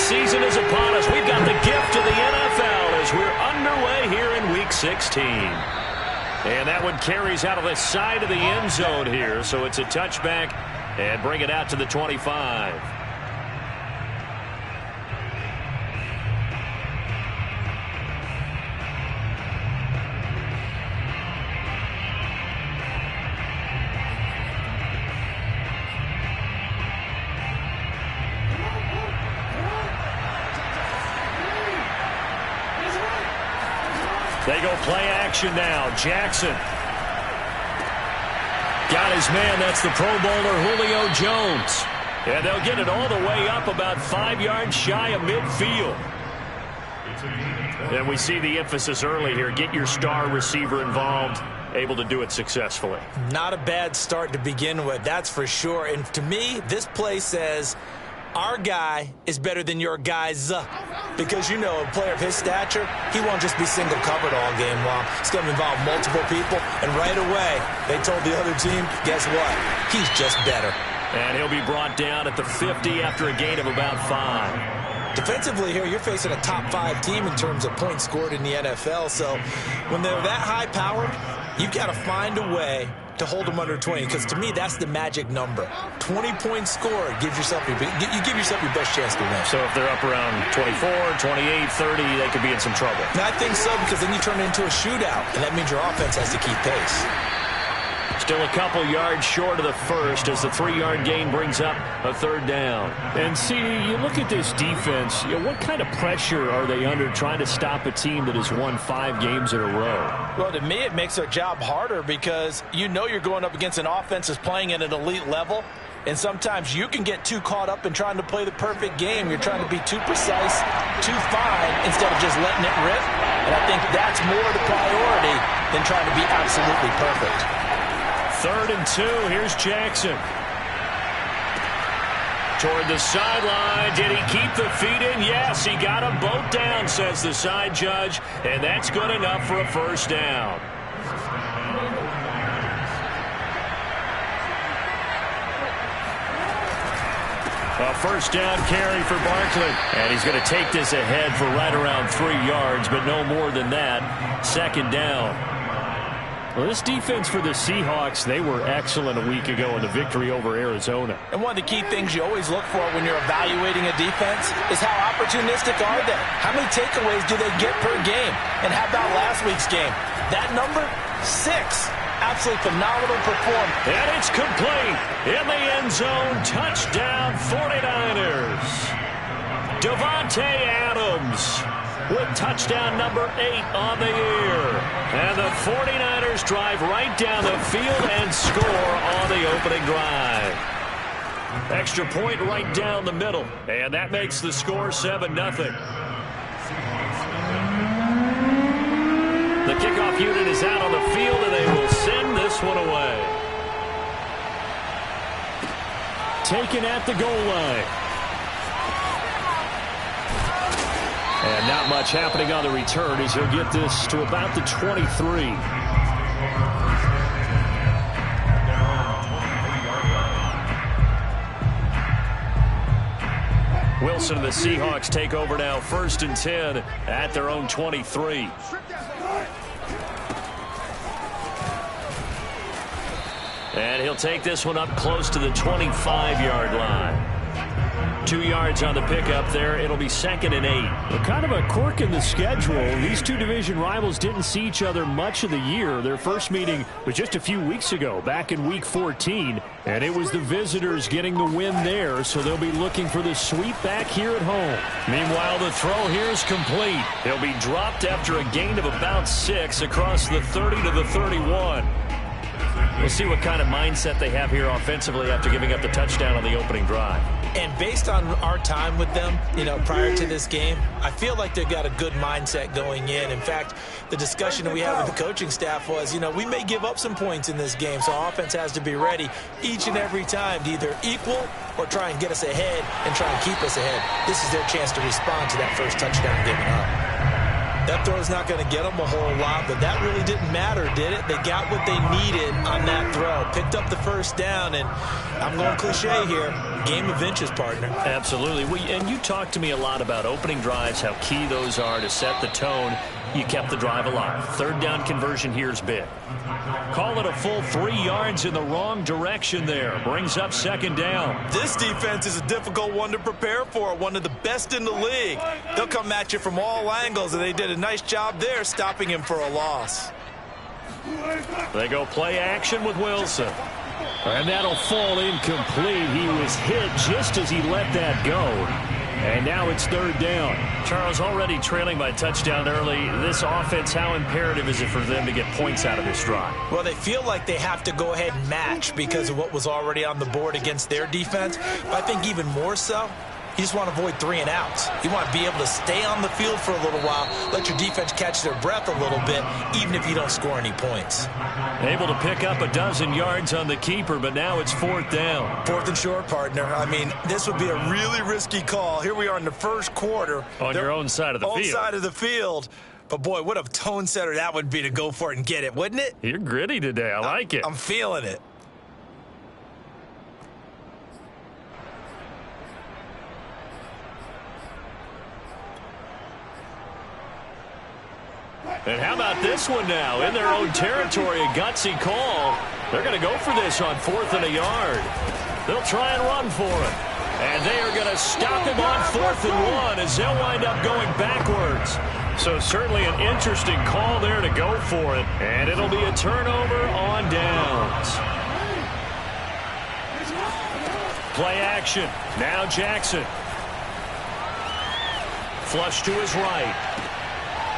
season is upon us. We've got the gift of the NFL as we're underway here in Week 16. And that one carries out of the side of the end zone here, so it's a touchback and bring it out to the 25. They go play action now. Jackson. Got his man. That's the Pro Bowler Julio Jones. And they'll get it all the way up about 5 yards shy of midfield. And we see the emphasis early here. Get your star receiver involved. Able to do it successfully. Not a bad start to begin with, that's for sure. And to me, this play says our guy is better than your guys. Because, you know, a player of his stature, he won't just be single covered all game long. It's going to involve multiple people. And right away, they told the other team, guess what? He's just better. And he'll be brought down at the 50 after a gain of about 5. Defensively here, you're facing a top 5 team in terms of points scored in the NFL. So when they're that high-powered, you've got to find a way to hold them under 20, because to me that's the magic number. 20 points scored gives yourself your best chance to win. So if they're up around 24, 28, 30, they could be in some trouble. And I think so, because then you turn it into a shootout, and that means your offense has to keep pace. Still a couple yards short of the first as the 3-yard gain brings up a 3rd down. And see, you look at this defense, what kind of pressure are they under trying to stop a team that has won 5 games in a row? Well, to me, it makes their job harder because you know you're going up against an offense that's playing at an elite level. And sometimes you can get too caught up in trying to play the perfect game. You're trying to be too precise, too fine, instead of just letting it rip. And I think that's more the priority than trying to be absolutely perfect. 3rd and 2. Here's Jackson. Toward the sideline. Did he keep the feet in? Yes, he got them both down, says the side judge. And that's good enough for a 1st down. A 1st down carry for Barkley. And he's going to take this ahead for right around 3 yards, but no more than that. 2nd down. Well, this defense for the Seahawks, they were excellent a week ago in the victory over Arizona. And one of the key things you always look for when you're evaluating a defense is how opportunistic are they? How many takeaways do they get per game? And how about last week's game? That number, 6. Absolutely phenomenal performance. And it's complete. In the end zone, touchdown 49ers. Devontae Adams with touchdown number 8 on the year. And the 49ers drive right down the field and score on the opening drive. Extra point right down the middle. And that makes the score 7-0. The kickoff unit is out on the field, and they will send this one away. Taken at the goal line. And not much happening on the return as he'll get this to about the 23. Wilson and the Seahawks take over now, 1st and 10 at their own 23. And he'll take this one up close to the 25-yard line. 2 yards on the pickup there. It'll be 2nd and 8. Well, kind of a quirk in the schedule. These two division rivals didn't see each other much of the year. Their first meeting was just a few weeks ago, back in Week 14. And it was the visitors getting the win there, so they'll be looking for the sweep back here at home. Meanwhile, the throw here is complete. He'll be dropped after a gain of about 6 across the 30 to the 31. We'll see what kind of mindset they have here offensively after giving up the touchdown on the opening drive. And based on our time with them, prior to this game, I feel like they've got a good mindset going in. In fact, the discussion that we had with the coaching staff was, we may give up some points in this game, so our offense has to be ready each and every time to either equal or try and get us ahead and try and keep us ahead. This is their chance to respond to that first touchdown given up. That throw's not going to get them a whole lot, but that really didn't matter, did it? They got what they needed on that throw. Picked up the first down, and I'm going cliche here. Game of inches, partner. Absolutely. And you talked to me a lot about opening drives, how key those are to set the tone. You kept the drive alive. Third down conversion here is big. Call it a full 3 yards in the wrong direction there. Brings up second down. This defense is a difficult one to prepare for, one of the best in the league. They'll come at you from all angles, and they did a nice job there stopping him for a loss. They go play action with Wilson. And that'll fall incomplete. He was hit just as he let that go. And now it's third down. Charles, already trailing by touchdown early. This offense, how imperative is it for them to get points out of this drive? Well, they feel like they have to go ahead and match because of what was already on the board against their defense. But I think even more so, you just want to avoid 3 and outs. You want to be able to stay on the field for a little while, let your defense catch their breath a little bit, even if you don't score any points. Able to pick up a dozen yards on the keeper, but now it's fourth down. Fourth and short, partner. I mean, this would be a really risky call. Here we are in the first quarter. On your own side of the field. Own side of the field. But, boy, what a tone setter that would be to go for it and get it, wouldn't it? You're gritty today. I like it. I'm feeling it. And how about this one now? In their own territory, a gutsy call. They're going to go for this on 4th and a yard. They'll try and run for it. And they are going to stop him on 4th and 1 as they'll wind up going backwards. So certainly an interesting call there to go for it. And it'll be a turnover on downs. Play action. Now Jackson. Flush to his right.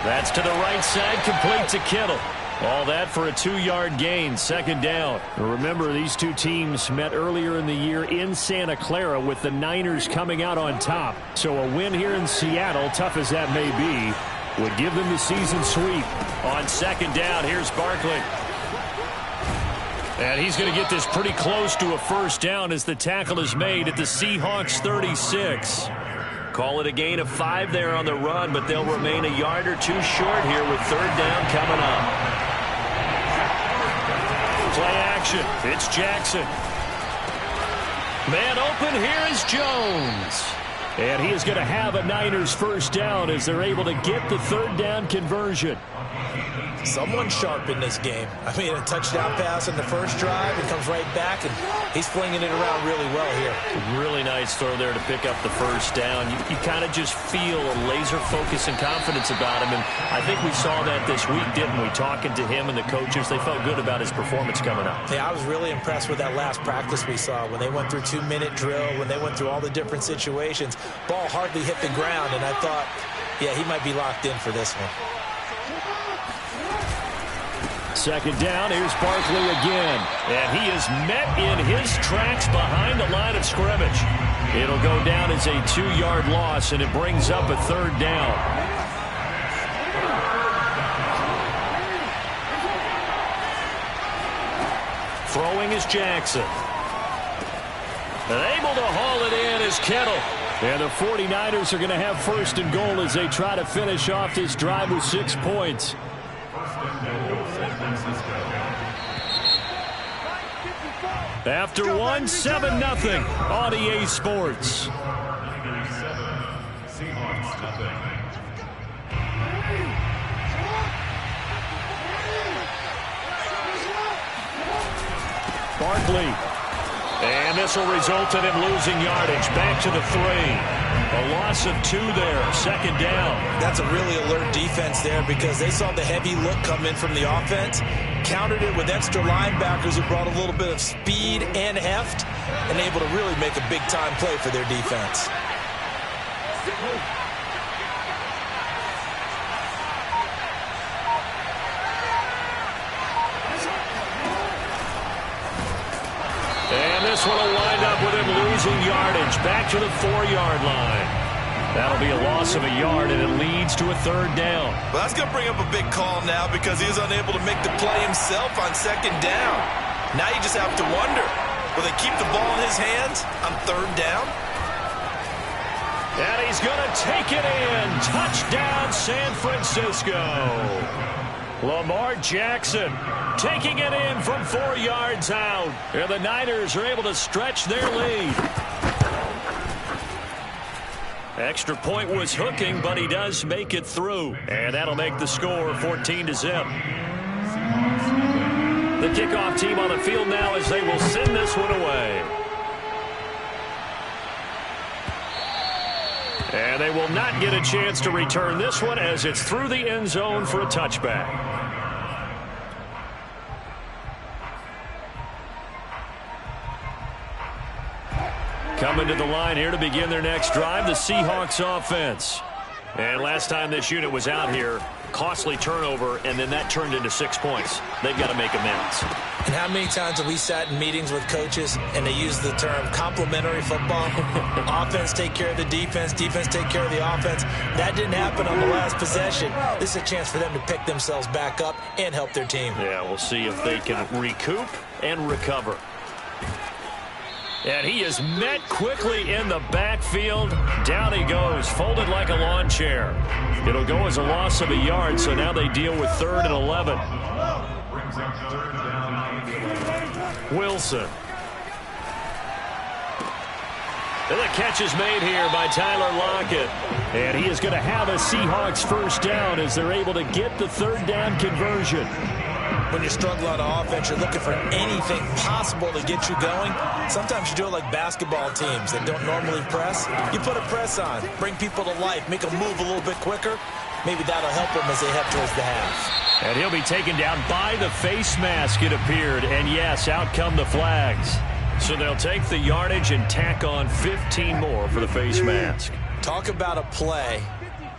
That's to the right side, complete to Kittle. All that for a 2-yard gain, second down. Remember, these two teams met earlier in the year in Santa Clara with the Niners coming out on top. So a win here in Seattle, tough as that may be, would give them the season sweep. On second down, here's Barkley. And he's going to get this pretty close to a first down as the tackle is made at the Seahawks 36. Call it a gain of 5 there on the run, but they'll remain a yard or 2 short here with third down coming up. Play action. It's Jackson. Man open. Here is Jones. And he is going to have a Niners first down as they're able to get the third down conversion. Someone sharp in this game. I mean, a touchdown pass in the first drive. He comes right back, and he's flinging it around really well here. Really nice throw there to pick up the first down. You kind of just feel a laser focus and confidence about him, and I think we saw that this week, didn't we? Talking to him and the coaches, they felt good about his performance coming up. Yeah, I was really impressed with that last practice we saw when they went through 2-minute drill, when they went through all the different situations. Ball hardly hit the ground, and I thought, yeah, he might be locked in for this one. Second down, here's Barkley again. And he is met in his tracks behind the line of scrimmage. It'll go down as a 2-yard loss, and it brings up a third down. Throwing is Jackson. And able to haul it in is Kittle. And the 49ers are going to have first and goal as they try to finish off this drive with 6 points. After 1, 7-0 on EA Sports. Barkley. And this will result in him losing yardage. Back to the 3. A loss of 2 there. Second down. That's a really alert defense there because they saw the heavy look come in from the offense, countered it with extra linebackers who brought a little bit of speed and heft, and able to really make a big-time play for their defense. And this one will wind up with him losing yardage. Back to the 4-yard line. That'll be a loss of a yard, and it leads to a third down. Well, that's going to bring up a big call now because he is unable to make the play himself on second down. Now you just have to wonder, will they keep the ball in his hands on third down? And he's going to take it in. Touchdown, San Francisco. Lamar Jackson taking it in from 4 yards out. And the Niners are able to stretch their lead. Extra point was hooking, but he does make it through. And that'll make the score 14-0. The kickoff team on the field now as they will send this one away. And they will not get a chance to return this one as it's through the end zone for a touchback. Coming to the line here to begin their next drive, the Seahawks offense. And last time this unit was out here, costly turnover, and then that turned into 6 points. They've got to make amends. And how many times have we sat in meetings with coaches and they use the term complementary football? Offense take care of the defense, defense take care of the offense. That didn't happen on the last possession. This is a chance for them to pick themselves back up and help their team. Yeah, we'll see if they can recoup and recover. And he is met quickly in the backfield. Down he goes, folded like a lawn chair. It'll go as a loss of a yard, so now they deal with 3rd and 11. Wilson. And the catch is made here by Tyler Lockett. And he is going to have a Seahawks first down as they're able to get the 3rd down conversion. When you're struggling on offense, you're looking for anything possible to get you going. Sometimes you do it like basketball teams that don't normally press. You put a press on, bring people to life, make them move a little bit quicker. Maybe that'll help them as they head towards the half. And he'll be taken down by the face mask, it appeared. And yes, out come the flags. So they'll take the yardage and tack on 15 more for the face mask. Talk about a play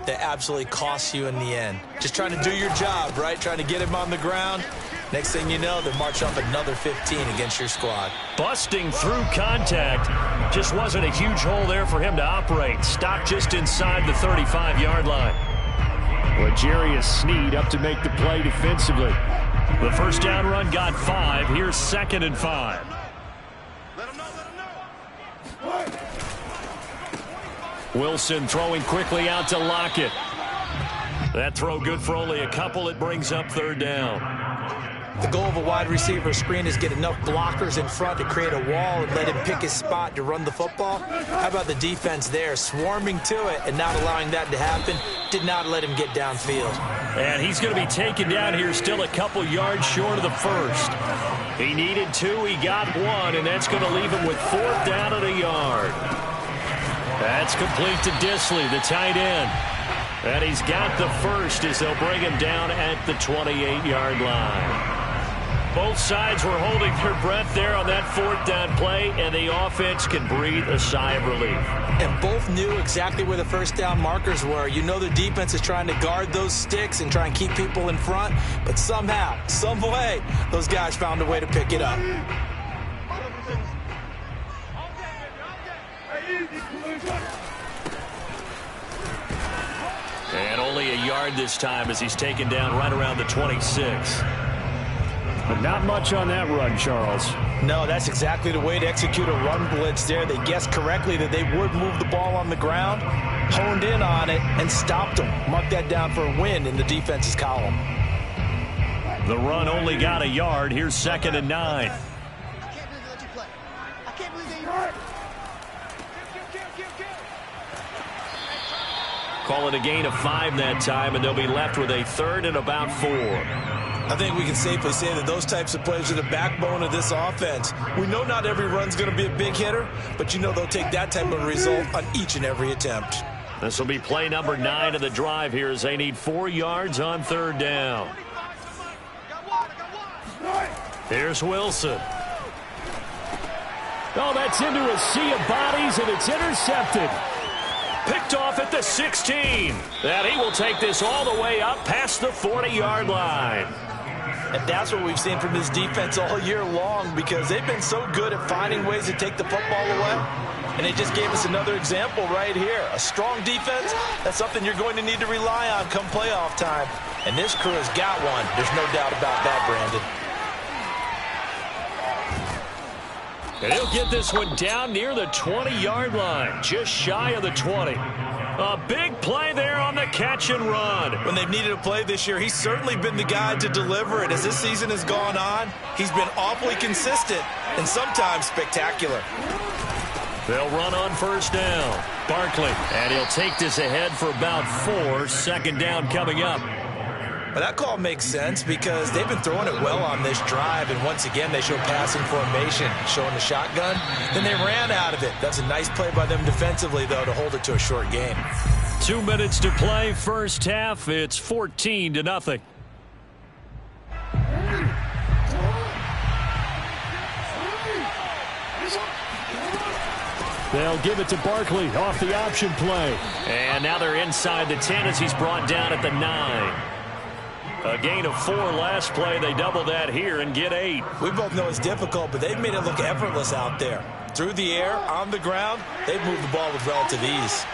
that absolutely costs you in the end. Just trying to do your job, right? Trying to get him on the ground. Next thing you know, they march off another 15 against your squad. Busting through contact. Just wasn't a huge hole there for him to operate. Stopped just inside the 35-yard line. L'Jarius Sneed up to make the play defensively. The first down run got 5. Here's 2nd and 5. Wilson throwing quickly out to Lockett. That throw good for only a couple. It brings up 3rd down. The goal of a wide receiver screen is get enough blockers in front to create a wall and let him pick his spot to run the football. How about the defense there, swarming to it and not allowing that to happen? Did not let him get downfield. And he's going to be taken down here still a couple yards short of the first. He needed 2, he got 1, and that's going to leave him with 4th down at a yard. That's complete to Disley, the tight end. And he's got the first as they'll bring him down at the 28-yard line. Both sides were holding their breath there on that 4th down play, and the offense can breathe a sigh of relief. And both knew exactly where the first down markers were. You know the defense is trying to guard those sticks and try and keep people in front, but somehow, some way, those guys found a way to pick it up. And only a yard this time as he's taken down right around the 26. But not much on that run, Charles. No, that's exactly the way to execute a run blitz there. They guessed correctly that they would move the ball on the ground, honed in on it, and stopped them. Mark that down for a win in the defense's column. The run only got a yard. Here's 2nd and 9. Call it a gain of 5 that time, and they'll be left with a 3rd and about 4. I think we can safely say that those types of plays are the backbone of this offense. We know not every run's going to be a big hitter, but you know they'll take that type of result on each and every attempt. This will be play number 9 of the drive here as they need 4 yards on 3rd down. Here's Wilson. Oh, that's into a sea of bodies, and it's intercepted. Picked off at the 16. And he will take this all the way up past the 40-yard line. And that's what we've seen from this defense all year long, because they've been so good at finding ways to take the football away. And they just gave us another example right here. A strong defense, that's something you're going to need to rely on come playoff time. And this crew has got one. There's no doubt about that, Brandon. And he'll get this one down near the 20-yard line, just shy of the 20. A big play there on the catch and run. When they've needed a play this year, he's certainly been the guy to deliver it. As this season has gone on, he's been awfully consistent and sometimes spectacular. They'll run on first down. Barkley, and he'll take this ahead for about 4. Second down coming up. Well, that call makes sense because they've been throwing it well on this drive, and once again they show passing formation, showing the shotgun. Then they ran out of it. That's a nice play by them defensively, though, to hold it to a short game. 2 minutes to play, first half. It's 14-0. They'll give it to Barkley off the option play. And now they're inside the 10 as he's brought down at the 9. A gain of 4 last play. They double that here and get 8. We both know it's difficult, but they've made it look effortless out there. Through the air, on the ground, they've moved the ball with relative ease.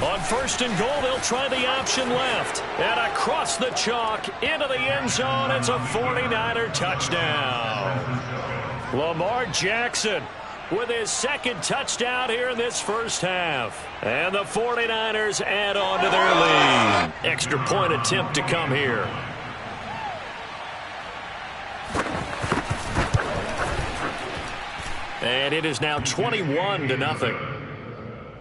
On first and goal, they'll try the option left. And across the chalk, into the end zone, it's a 49er touchdown. Lamar Jackson with his second touchdown here in this first half. And the 49ers add on to their lead. Extra point attempt to come here. And it is now 21-0.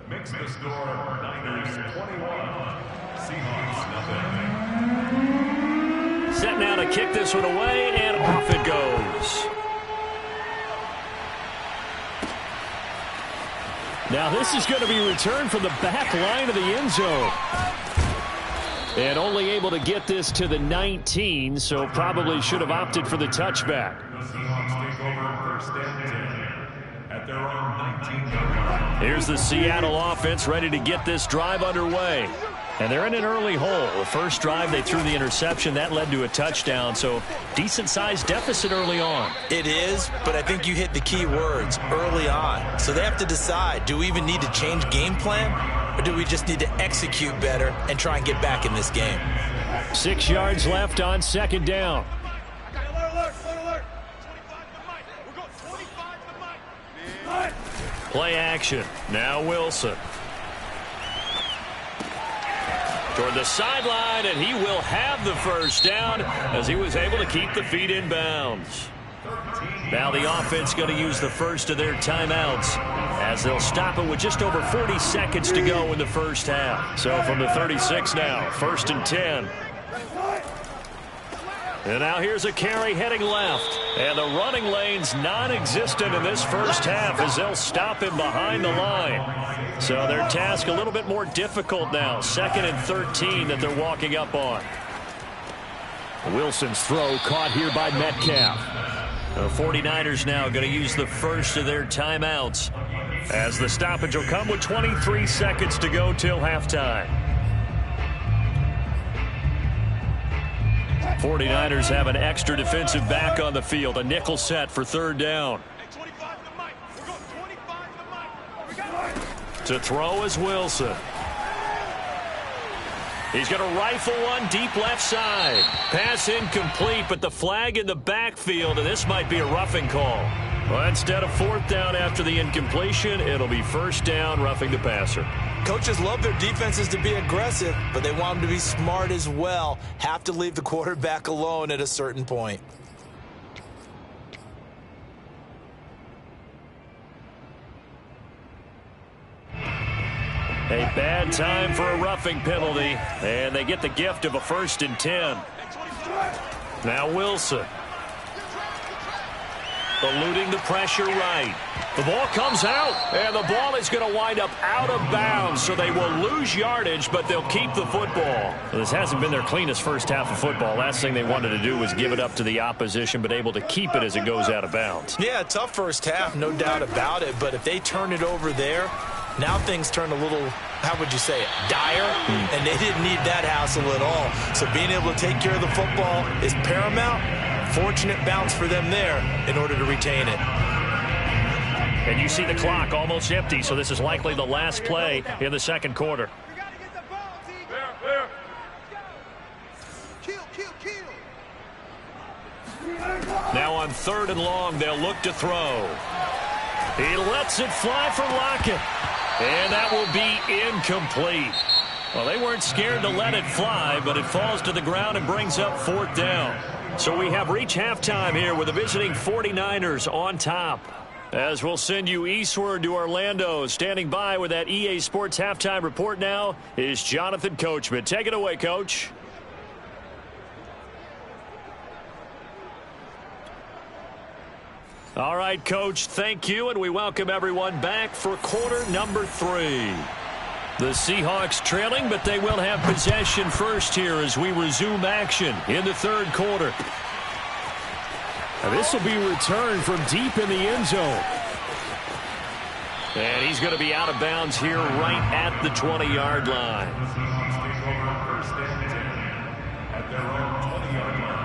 Makes the score Niners 21, Seahawks nothing. Set now to kick this one away, and off it goes. Now this is going to be returned from the back line of the end zone. And only able to get this to the 19, so probably should have opted for the touchback. The Seahawks take over first and 10 at their own 19-yard line. Here's the Seattle offense ready to get this drive underway. And they're in an early hole. The first drive, they threw the interception. That led to a touchdown, so decent-sized deficit early on. It is, but I think you hit the key words, early on. So they have to decide, do we even need to change game plan, or do we just need to execute better and try and get back in this game? 6 yards left on second down. Play action. Now Wilson. Toward the sideline, and he will have the first down as he was able to keep the feet in bounds. Now the offense going to use the first of their timeouts as they'll stop it with just over 40 seconds to go in the first half. So from the 36 now, first and 10. And now here's a carry heading left. And the running lane's non-existent in this first half as they'll stop him behind the line. So their task a little bit more difficult now. 2nd and 13 that they're walking up on. Wilson's throw caught here by Metcalf. The 49ers now going to use the first of their timeouts as the stoppage will come with 23 seconds to go till halftime. 49ers have an extra defensive back on the field. A nickel set for third down. To throw is Wilson. He's going to rifle one deep left side. Pass incomplete, but the flag in the backfield, and this might be a roughing call. Well, instead of fourth down after the incompletion, it'll be first down, roughing the passer. Coaches love their defenses to be aggressive, but they want them to be smart as well. Have to leave the quarterback alone at a certain point. A bad time for a roughing penalty, and they get the gift of a 1st and 10. Now Wilson. Eluding the pressure right. The ball comes out, and the ball is going to wind up out of bounds, so they will lose yardage, but they'll keep the football. This hasn't been their cleanest first half of football. Last thing they wanted to do was give it up to the opposition, but able to keep it as it goes out of bounds. Yeah, tough first half, no doubt about it, but if they turn it over there, now things turn a little, how would you say it, dire, and they didn't need that hassle at all. So being able to take care of the football is paramount. Fortunate bounce for them there in order to retain it. And you see the clock almost empty, so this is likely the last play in the second quarter. Now on 3rd and long, they'll look to throw. He lets it fly for Lockett. And that will be incomplete. Well, they weren't scared to let it fly, but it falls to the ground and brings up 4th down. So we have reached halftime here with the visiting 49ers on top. As we'll send you eastward to Orlando. Standing by with that EA Sports halftime report now is Jonathan Coachman. Take it away, Coach. All right, Coach, thank you, and we welcome everyone back for quarter number 3. The Seahawks trailing, but they will have possession first here as we resume action in the 3rd quarter. Now this will be returned from deep in the end zone. And he's going to be out of bounds here right at the 20-yard line. Take over 1st and 10 at their own 20-yard line.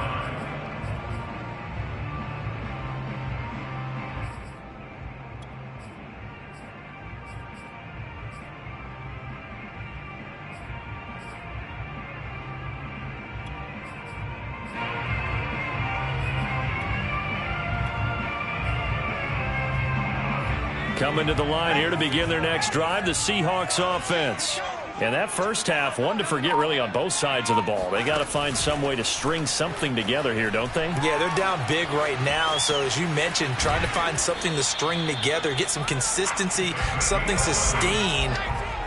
Coming to the line here to begin their next drive, the Seahawks offense. And that first half, one to forget really on both sides of the ball. They got to find some way to string something together here, don't they? Yeah, they're down big right now. So as you mentioned, trying to find something to string together, get some consistency, something sustained,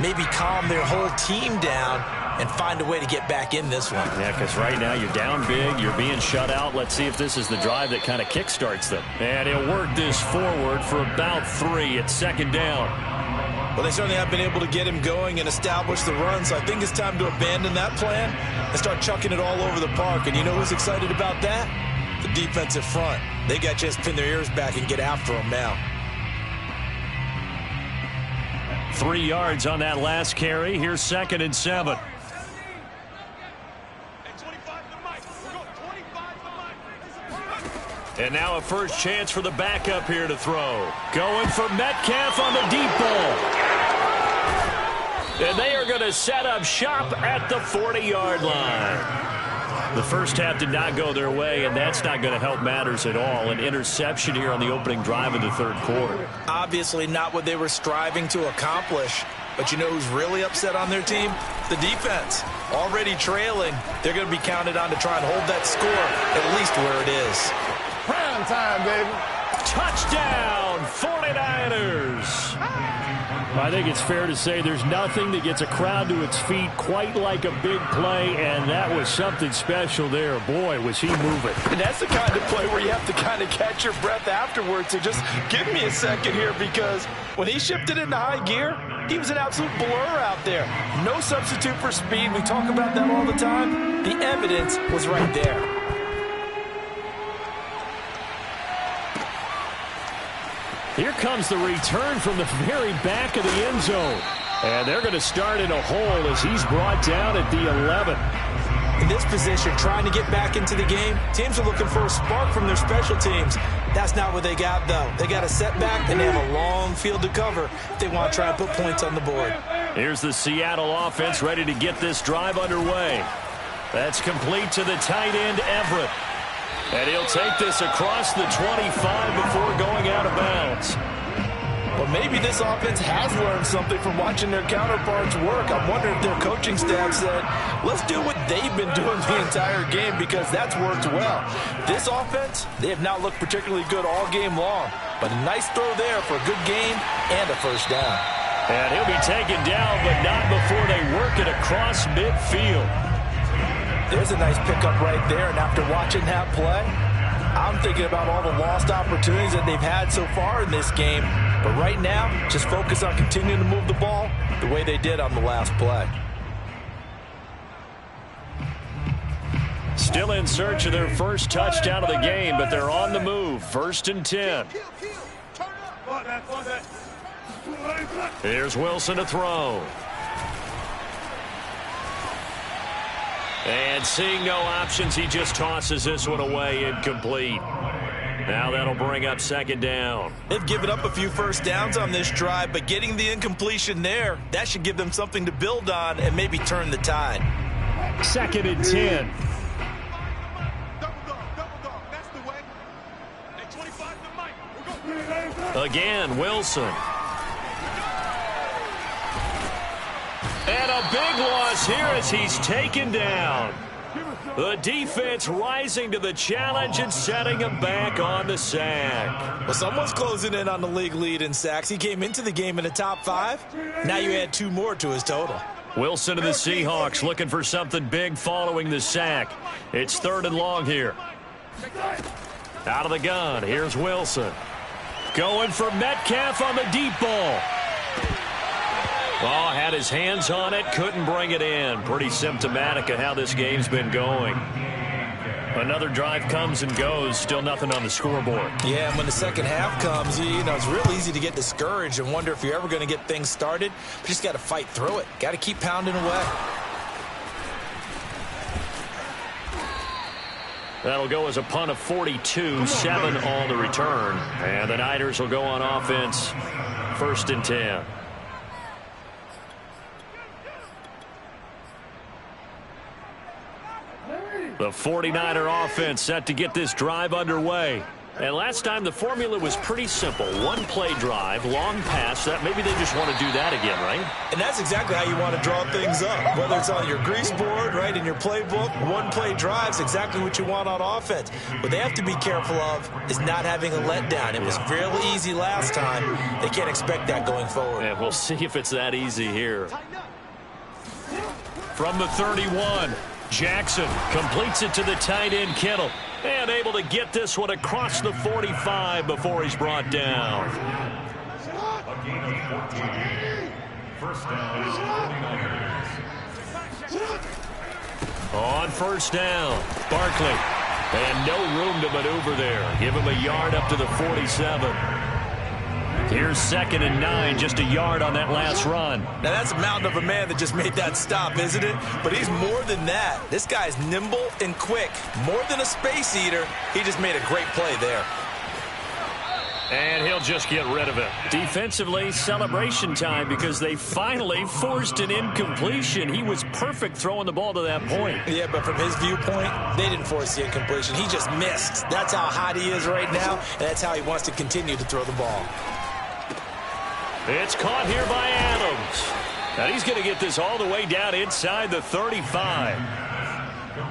maybe calm their whole team down and find a way to get back in this one. Yeah, because right now you're down big, you're being shut out. Let's see if this is the drive that kind of kickstarts them. And he'll work this forward for about 3 at 2nd down. Well, they certainly have been able to get him going and establish the run, so I think it's time to abandon that plan and start chucking it all over the park. And you know who's excited about that? The defensive front. They got to just pin their ears back and get after him now. 3 yards on that last carry. Here's 2nd and 7. And now a first chance for the backup here to throw. Going for Metcalf on the deep ball. And they are going to set up shop at the 40-yard line. The first half did not go their way, and that's not going to help matters at all. An interception here on the opening drive of the 3rd quarter. Obviously not what they were striving to accomplish. But you know who's really upset on their team? The defense. Already trailing. They're going to be counted on to try and hold that score at least where it is. Prime time, baby. Touchdown, 49ers. I think it's fair to say there's nothing that gets a crowd to its feet quite like a big play, and that was something special there. Boy, was he moving. And that's the kind of play where you have to kind of catch your breath afterwards. So just give me a second here, because when he shifted into high gear, he was an absolute blur out there. No substitute for speed. We talk about that all the time. The evidence was right there. Here comes the return from the very back of the end zone. And they're going to start in a hole as he's brought down at the 11. In this position, trying to get back into the game, teams are looking for a spark from their special teams. That's not what they got, though. They got a setback, and they have a long field to cover if they want to try and put points on the board. Here's the Seattle offense ready to get this drive underway. That's complete to the tight end, Everett. And he'll take this across the 25 before going out of bounds. Well, maybe this offense has learned something from watching their counterparts work. I'm wondering if their coaching staff said, let's do what they've been doing the entire game, because that's worked well. This offense, they have not looked particularly good all game long, but a nice throw there for a good game and a first down. And he'll be taken down, but not before they work it across midfield. There's a nice pickup right there, and after watching that play, I'm thinking about all the lost opportunities that they've had so far in this game. But right now, just focus on continuing to move the ball the way they did on the last play. Still in search of their first touchdown of the game, but they're on the move. 1st and 10. Here's Wilson to throw. And seeing no options, he just tosses this one away, incomplete. Now that'll bring up 2nd down. They've given up a few first downs on this drive, but getting the incompletion there, that should give them something to build on and maybe turn the tide. 2nd and 10. Again, Wilson. And a big loss here as he's taken down. The defense rising to the challenge and setting him back on the sack. Well, someone's closing in on the league lead in sacks. He came into the game in the top 5. Now you add 2 more to his total. Wilson and the Seahawks looking for something big following the sack. It's 3rd and long here. Out of the gun, here's Wilson. Going for Metcalf on the deep ball. Oh, had his hands on it, couldn't bring it in. Pretty symptomatic of how this game's been going. Another drive comes and goes, still nothing on the scoreboard. Yeah, and when the second half comes, you know, it's real easy to get discouraged and wonder if you're ever going to get things started. But you just got to fight through it. Got to keep pounding away. That'll go as a punt of 42, 7 on the return. And the Niners will go on offense, 1st and 10. The 49er offense set to get this drive underway. And last time the formula was pretty simple. 1-play drive, long pass. That maybe they just want to do that again, right? And that's exactly how you want to draw things up. Whether it's on your grease board, right, in your playbook, 1-play drive's exactly what you want on offense. What they have to be careful of is not having a letdown. It was real easy last time. They can't expect that going forward. And we'll see if it's that easy here. From the 31. Jackson completes it to the tight end Kittle, and able to get this one across the 45 before he's brought down. A gain of 14. First down is 49ers. On first down, Barkley, and no room to maneuver there. Give him a yard up to the 47. Here's 2nd and 9, just a yard on that last run. Now, that's a mountain of a man that just made that stop, isn't it? But he's more than that. This guy's nimble and quick. More than a space eater. He just made a great play there. And he'll just get rid of it. Defensively, celebration time because they finally forced an incompletion. He was perfect throwing the ball to that point. Yeah, but from his viewpoint, they didn't force the incompletion. He just missed. That's how hot he is right now, and that's how he wants to continue to throw the ball. It's caught here by Adams. And he's going to get this all the way down inside the 35.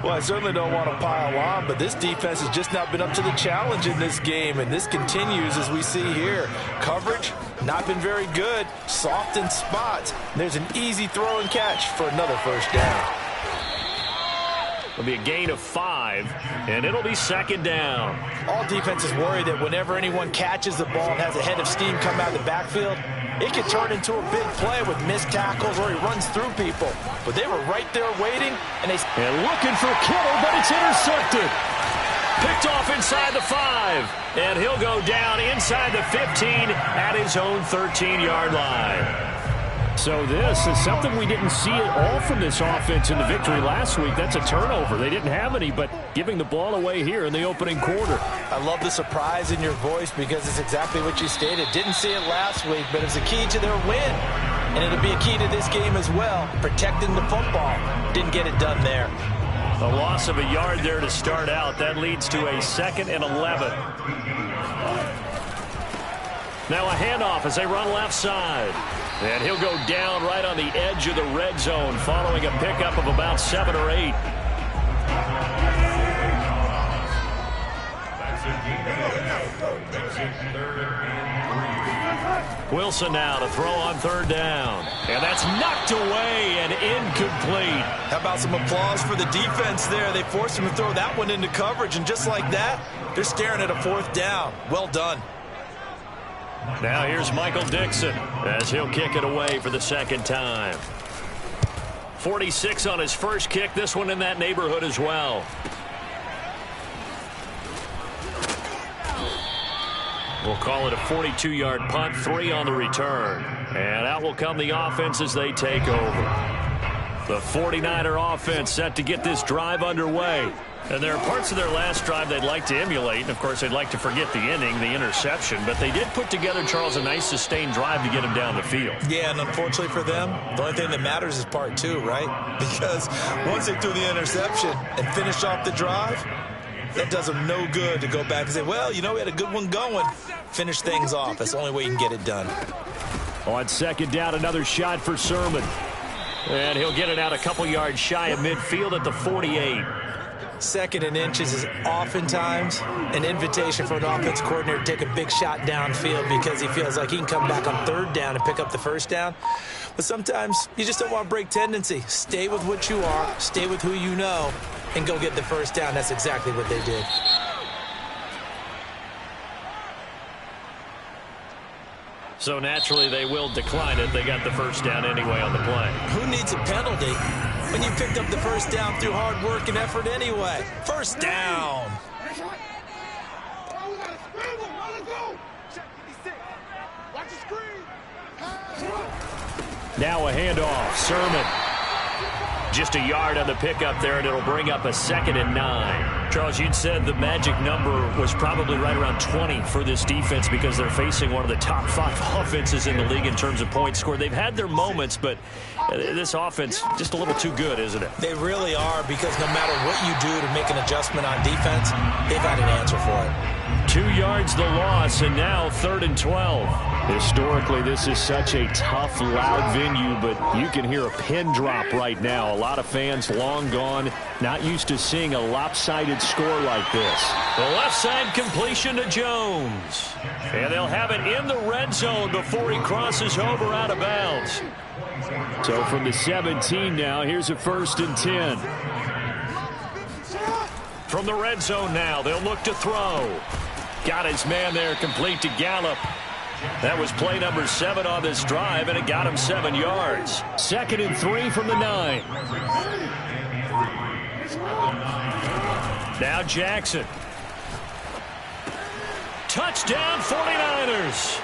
Well, I certainly don't want to pile on, but this defense has just not been up to the challenge in this game, and this continues as we see here. Coverage, not been very good. Soft in spots. There's an easy throw and catch for another first down. It'll be a gain of 5, and it'll be 2nd down. All defenses worry that whenever anyone catches the ball and has a head of steam come out of the backfield, it could turn into a big play with missed tackles or he runs through people. But they were right there waiting, and they... And looking for Kittle, but it's intercepted. Picked off inside the 5, and he'll go down inside the 15 at his own 13-yard line. So this is something we didn't see at all from this offense in the victory last week. That's a turnover. They didn't have any, but giving the ball away here in the opening quarter. I love the surprise in your voice because it's exactly what you stated. Didn't see it last week, but it's a key to their win. And it'll be a key to this game as well, protecting the football. Didn't get it done there. A loss of a yard there to start out. That leads to a 2nd and 11. Now a handoff as they run left side. And he'll go down right on the edge of the red zone following a pickup of about 7 or 8. Wilson now to throw on 3rd down. And that's knocked away and incomplete. How about some applause for the defense there? They forced him to throw that one into coverage, and just like that, they're staring at a 4th down. Well done. Now here's Michael Dixon as he'll kick it away for the 2nd time. 46 on his first kick. This one in that neighborhood as well. We'll call it a 42-yard punt, 3 on the return. And out will come the offense as they take over. The 49er offense set to get this drive underway. And there are parts of their last drive they'd like to emulate. And, of course, they'd like to forget the inning, the interception. But they did put together, Charles, a nice sustained drive to get him down the field. Yeah, and unfortunately for them, the only thing that matters is part 2, right? Because once they threw the interception and finished off the drive, That does them no good to go back and say, well, you know, we had a good one going. Finish things off. That's the only way you can get it done. On second down, another shot for Sermon. And he'll get it out a couple yards shy of midfield at the 48. Second and inches is oftentimes an invitation for an offense coordinator to take a big shot downfield because he feels like he can come back on third down and pick up the first down. But sometimes you just don't want to break tendency. Stay with what you are, stay with who you know, and go get the first down. That's exactly what they did. So naturally they will decline it. They got the first down anyway on the play. Who needs a penalty when you picked up the first down through hard work and effort anyway? First down. Now a handoff. Sermon. Just a yard on the pickup there, and it'll bring up a 2nd and 9. Charles, you'd said the magic number was probably right around 20 for this defense because they're facing one of the top 5 offenses in the league in terms of points scored. They've had their moments, but this offense just a little too good, isn't it? They really are, because no matter what you do to make an adjustment on defense, they've got an answer for it. 2 yards the loss, and now 3rd and 12. Historically, this is such a tough, loud venue, but you can hear a pin drop right now. A lot of fans long gone, not used to seeing a lopsided score like this. The left side completion to Jones. And they'll have it in the red zone before he crosses over out of bounds. So from the 17 now, here's a 1st and 10. From the red zone now, they'll look to throw. Got his man there, complete to Gallup. That was play number 7 on this drive, and it got him 7 yards. 2nd and 3 from the 9. Now Jackson. Touchdown 49ers.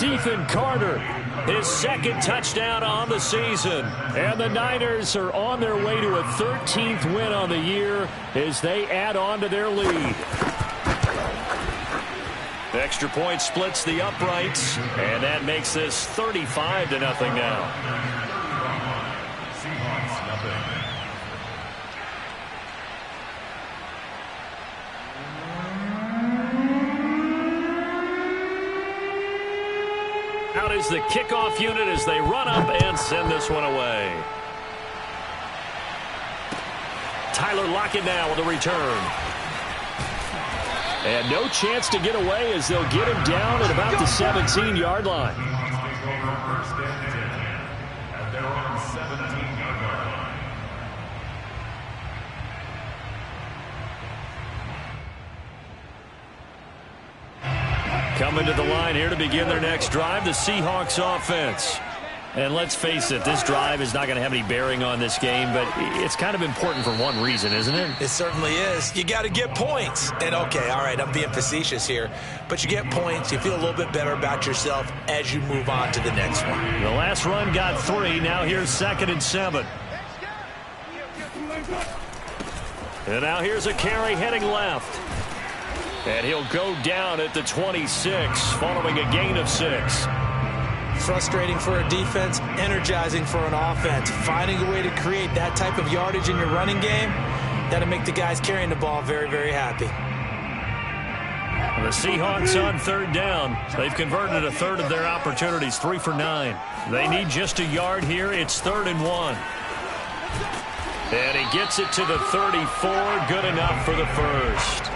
Ethan Carter, his 2nd touchdown on the season. And the Niners are on their way to a 13th win on the year as they add on to their lead. Extra point splits the uprights, and that makes this 35-0 now. Out is the kickoff unit as they run up and send this one away. Tyler Lockett now with a return. And no chance to get away as they'll get him down at about the 17-yard line. Coming to the line here to begin their next drive, the Seahawks offense. And let's face it, this drive is not going to have any bearing on this game, but it's kind of important for one reason, isn't it? It certainly is. You got to get points. And, okay, all right, I'm being facetious here, but you get points, you feel a little bit better about yourself as you move on to the next one. The last run got 3. Now here's 2nd and 7. And now here's a carry heading left. And he'll go down at the 26 following a gain of 6. Frustrating for a defense, energizing for an offense. Finding a way to create that type of yardage in your running game, that'll make the guys carrying the ball very, very happy. The Seahawks on 3rd down. They've converted a 1/3 of their opportunities, 3 for 9. They need just a yard here. It's 3rd and 1. And he gets it to the 34. Good enough for the first.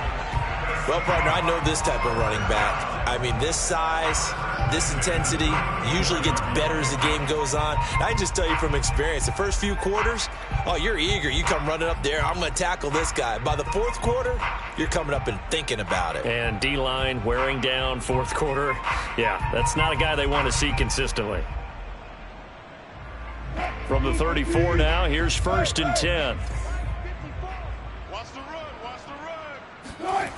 Well, partner, I know this type of running back. I mean, this size, this intensity usually gets better as the game goes on. I can just tell you from experience, the first few quarters, oh, you're eager. You come running up there, I'm going to tackle this guy. By the 4th quarter, you're coming up and thinking about it. And D-line wearing down 4th quarter. Yeah, that's not a guy they want to see consistently. From the 34 now, here's 1st and 10. Watch the run, watch the run.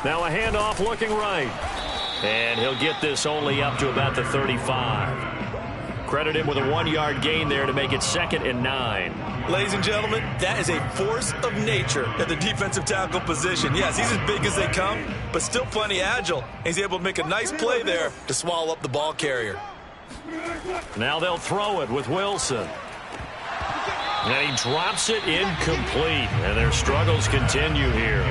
Now a handoff looking right. And he'll get this only up to about the 35. Credit him with a 1-yard gain there to make it 2nd and 9. Ladies and gentlemen, that is a force of nature at the defensive tackle position. Yes, he's as big as they come, but still plenty agile. He's able to make a nice play there to swallow up the ball carrier. Now they'll throw it with Wilson. And he drops it incomplete. And their struggles continue here.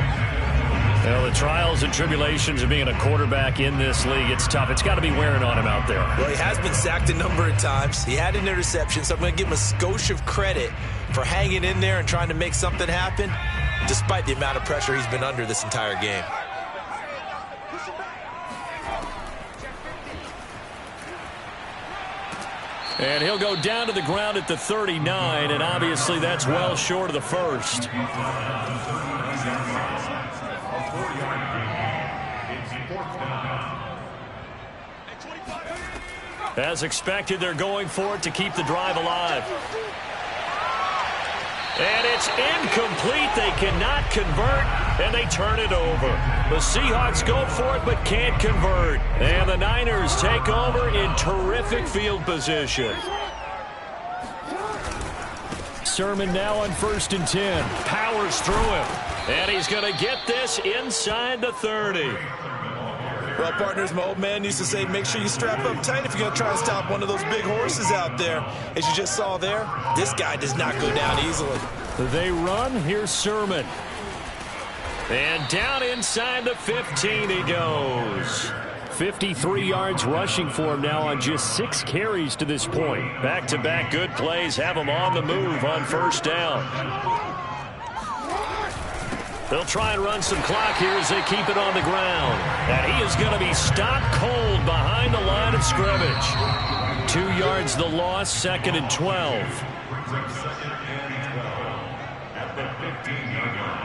Well, the trials and tribulations of being a quarterback in this league, it's tough. It's got to be wearing on him out there. Well, he has been sacked a number of times. He had an interception, so I'm going to give him a skosh of credit for hanging in there and trying to make something happen, despite the amount of pressure he's been under this entire game. And he'll go down to the ground at the 39, and obviously that's well short of the first. As expected, they're going for it to keep the drive alive. And it's incomplete. They cannot convert, and they turn it over. The Seahawks go for it but can't convert. And the Niners take over in terrific field position. Sermon now on 1st and 10. Powers through him. And he's going to get this inside the 30. Well, partners, my old man used to say, make sure you strap up tight if you're going to try to stop one of those big horses out there. As you just saw there, this guy does not go down easily. They run. Here's Sermon. And down inside the 15 he goes. 53 yards rushing for him now on just 6 carries to this point. Back-to-back good plays have him on the move on 1st down. They'll try and run some clock here as they keep it on the ground. And he is going to be stopped cold behind the line of scrimmage. 2 yards the loss, 2nd and 12. Brings up 2nd and 12 at the 15-yard line.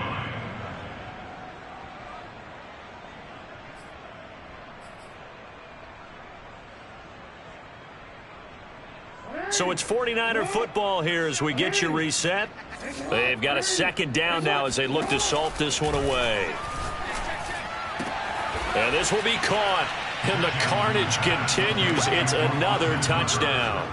So it's 49er football here as we get you reset. They've got a 2nd down now as they look to salt this one away. And this will be caught. And the carnage continues. It's another touchdown.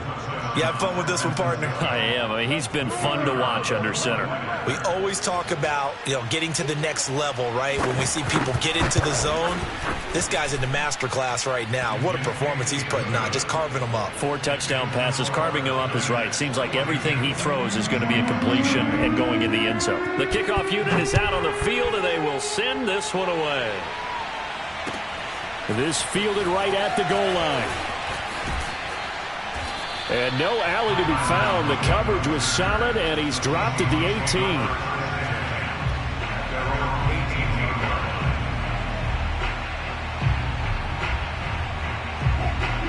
You have fun with this one, partner? I am. I mean, he's been fun to watch under center. We always talk about, getting to the next level, right? When we see people get into the zone, this guy's in the master class right now. What a performance he's putting on, just carving them up. 4 touchdown passes. Carving him up is right. Seems like everything he throws is going to be a completion and going in the end zone. The kickoff unit is out on the field, and they will send this one away. This fielded right at the goal line. And no alley to be found. The coverage was solid, and he's dropped at the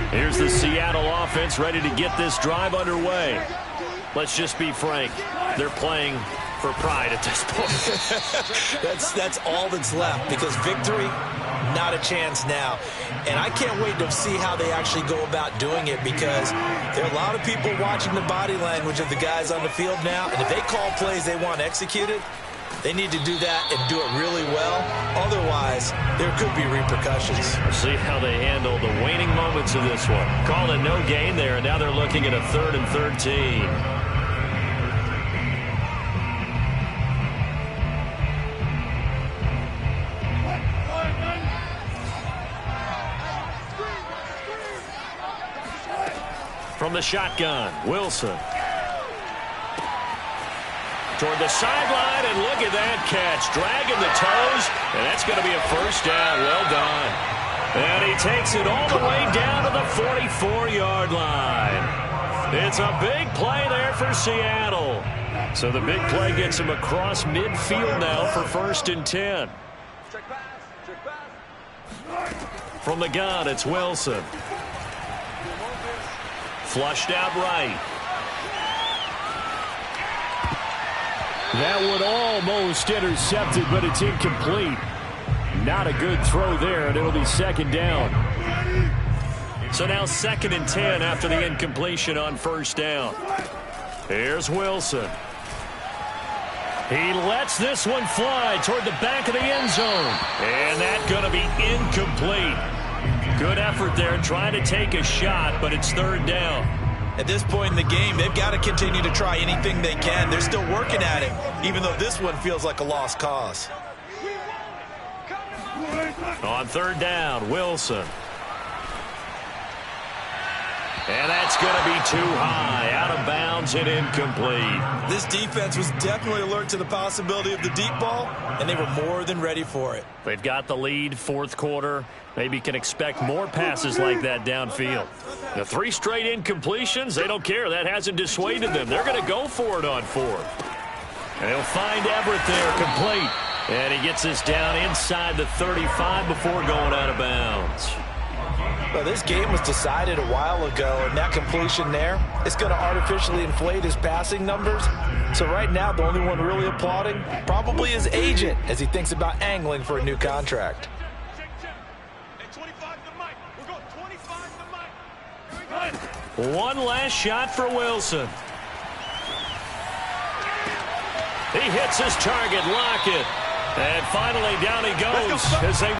18. Here's the Seattle offense ready to get this drive underway. Let's just be frank. They're playing for pride at this point. That's all that's left, because victory, not a chance now. And I can't wait to see how they actually go about doing it, because there are a lot of people watching the body language of the guys on the field now. And if they call plays they want executed, they need to do that and do it really well. Otherwise, there could be repercussions. We'll see how they handle the waning moments of this one. Call it no gain there, and now they're looking at a 3rd and 13. From the shotgun, Wilson. Toward the sideline, and look at that catch. Dragging the toes, and that's going to be a 1st down. Well done. And he takes it all the way down to the 44-yard line. It's a big play there for Seattle. So the big play gets him across midfield now for 1st and 10. From the gun, it's Wilson. Flushed out right. That one almost intercepted, but it's incomplete. Not a good throw there, and it'll be 2nd down. So now 2nd and 10 after the incompletion on 1st down. Here's Wilson. He lets this one fly toward the back of the end zone. And that's going to be incomplete. Good effort there trying to take a shot, but it's 3rd down. At this point in the game, they've got to continue to try anything they can. They're still working at it, even though this one feels like a lost cause. On 3rd down, Wilson. And that's going to be too high, out of bounds and incomplete. This defense was definitely alert to the possibility of the deep ball, and they were more than ready for it. They've got the lead, fourth quarter. Maybe can expect more passes like that downfield. The 3 straight incompletions, they don't care. That hasn't dissuaded them. They're going to go for it on 4th. And he'll find Everett there, complete. And he gets this down inside the 35 before going out of bounds. Well, this game was decided a while ago, and that completion there, it's going to artificially inflate his passing numbers. So right now, the only one really applauding probably his agent as he thinks about angling for a new contract. One last shot for Wilson. He hits his target, Lockett. And finally down he goes as they